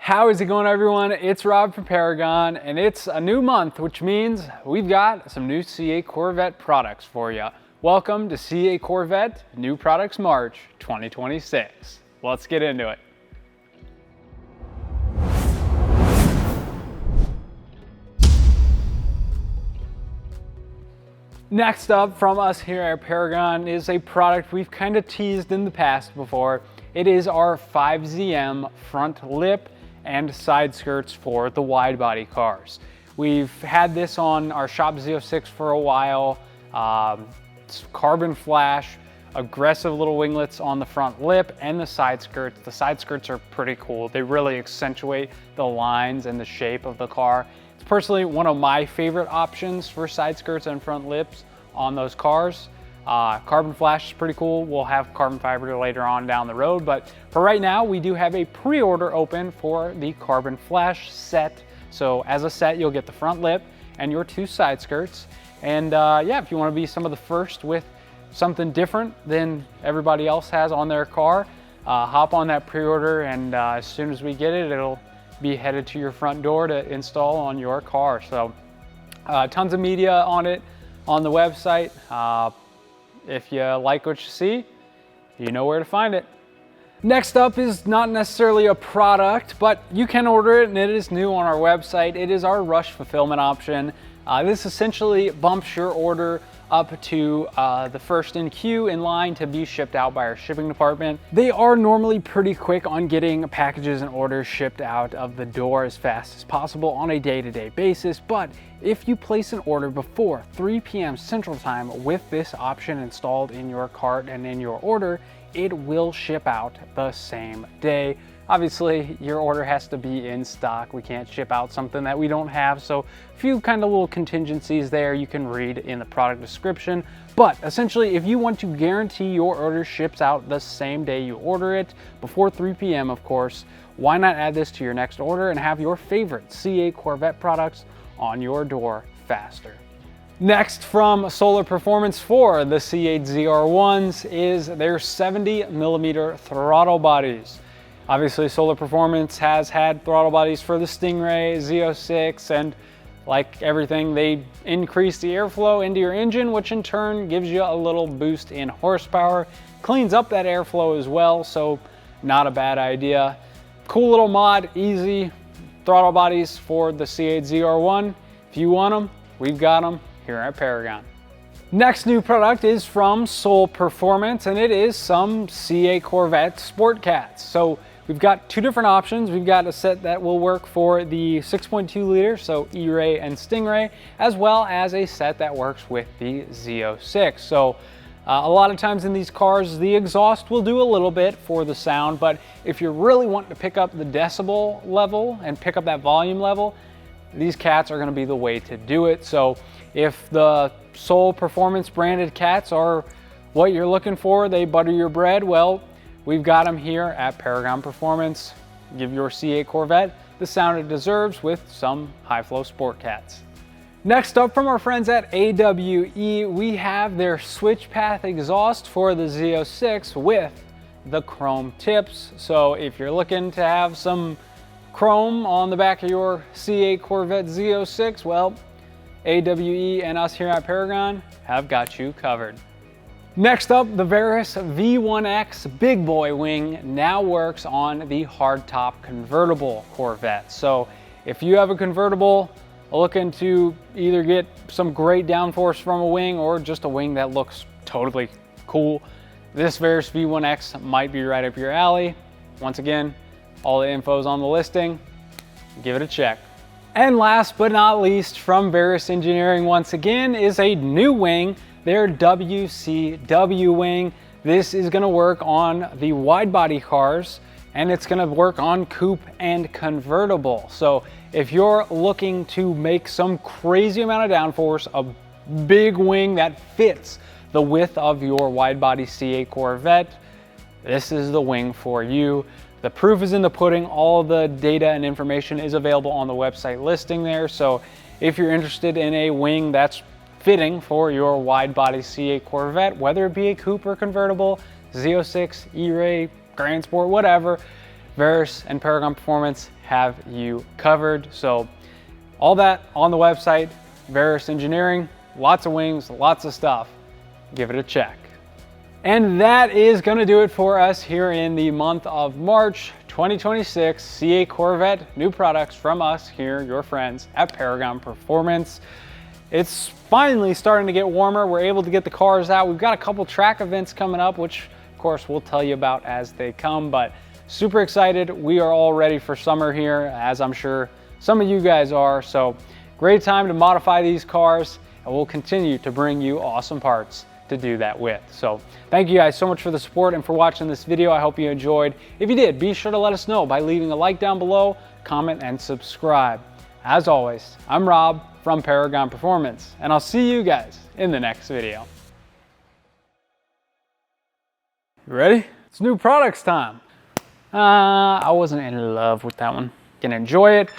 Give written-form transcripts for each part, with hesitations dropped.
How is it going, everyone? It's Rob from Paragon, and it's a new month, which means we've got some new C8 Corvette products for you. Welcome to C8 Corvette New Products March 2026. Let's get into it. Next up from us here at Paragon is a product we've kind of teased in the past before. It is our 5ZM front lip and side skirts for the wide body cars. We've had this on our Shop Z06 for a while. It's carbon flash, aggressive little winglets on the front lip and the side skirts. The side skirts are pretty cool. They really accentuate the lines and the shape of the car. It's personally one of my favorite options for side skirts and front lips on those cars. Carbon flash is pretty cool. We'll have carbon fiber later on down the road, but for right now, we do have a pre-order open for the carbon flash set. So as a set, you'll get the front lip and your two side skirts. And yeah, if you want to be some of the first with something different than everybody else has on their car, hop on that pre-order, and as soon as we get it, it'll be headed to your front door to install on your car. So tons of media on it on the website. If you like what you see, you know where to find it. Next up is not necessarily a product, but you can order it and it is new on our website. It is our rush fulfillment option. This essentially bumps your order up to the first in queue in line to be shipped out by our shipping department. They are normally pretty quick on getting packages and orders shipped out of the door as fast as possible on a day-to-day basis, but if you place an order before 3 p.m. Central Time with this option installed in your cart and in your order, it will ship out the same day. Obviously, your order has to be in stock. We can't ship out something that we don't have. So a few kind of little contingencies there you can read in the product description. But essentially, if you want to guarantee your order ships out the same day you order it, before 3 p.m. of course, why not add this to your next order and have your favorite C8 Corvette products on your door faster? Next from Solar Performance for the C8 ZR1s is their 70mm throttle bodies. Obviously, Solar Performance has had throttle bodies for the Stingray, Z06, and like everything, they increase the airflow into your engine, which in turn gives you a little boost in horsepower, cleans up that airflow as well, so not a bad idea. Cool little mod, easy throttle bodies for the C8 ZR1. If you want them, we've got them here at Paragon. Next new product is from Solar Performance, and it is some C8 Corvette Sport Cats. So we've got two different options. We've got a set that will work for the 6.2 liter, so E-Ray and Stingray, as well as a set that works with the Z06. So a lot of times in these cars, the exhaust will do a little bit for the sound, but if you're really wanting to pick up the decibel level and pick up that volume level, these cats are going to be the way to do it. So if the Solar Performance branded cats are what you're looking for, they butter your bread, well, we've got them here at Paragon Performance. Give your C8 Corvette the sound it deserves with some high-flow sport cats. Next up from our friends at AWE, we have their SwitchPath exhaust for the Z06 with the chrome tips. So if you're looking to have some chrome on the back of your C8 Corvette Z06, well, AWE and us here at Paragon have got you covered. Next up, the Verus V1X Big Boy Wing now works on the hardtop convertible Corvette. So if you have a convertible looking to either get some great downforce from a wing or just a wing that looks totally cool, this Verus V1X might be right up your alley. Once again, all the info's on the listing. Give it a check. And last but not least, from Verus Engineering once again, is a new wing, their WCW wing. This is going to work on the wide body cars, and it's going to work on coupe and convertible. So if you're looking to make some crazy amount of downforce, a big wing that fits the width of your wide body C8 Corvette, this is the wing for you. The proof is in the pudding. All the data and information is available on the website listing there. So if you're interested in a wing that's fitting for your wide body C8 Corvette, whether it be a coupe or convertible, Z06, E-Ray, Grand Sport, whatever, Verus and Paragon Performance have you covered. So all that on the website, Verus Engineering, lots of wings, lots of stuff. Give it a check. And that is gonna do it for us here in the month of March 2026. C8 Corvette New Products from us here, your friends at Paragon Performance. It's finally starting to get warmer. We're able to get the cars out. We've got a couple track events coming up, which of course we'll tell you about as they come, but super excited. We are all ready for summer here, as I'm sure some of you guys are. So great time to modify these cars, and we'll continue to bring you awesome parts to do that with. So thank you guys so much for the support and for watching this video. I hope you enjoyed. If you did, be sure to let us know by leaving a like down below, comment, and subscribe. As always, I'm Rob from Paragon Performance, and I'll see you guys in the next video. You ready? It's new products time. I wasn't in love with that one. Can enjoy it.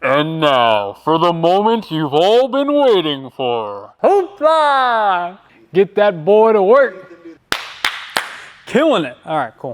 And now, for the moment you've all been waiting for. Hoopla! Get that boy to work. Killing it. All right, cool.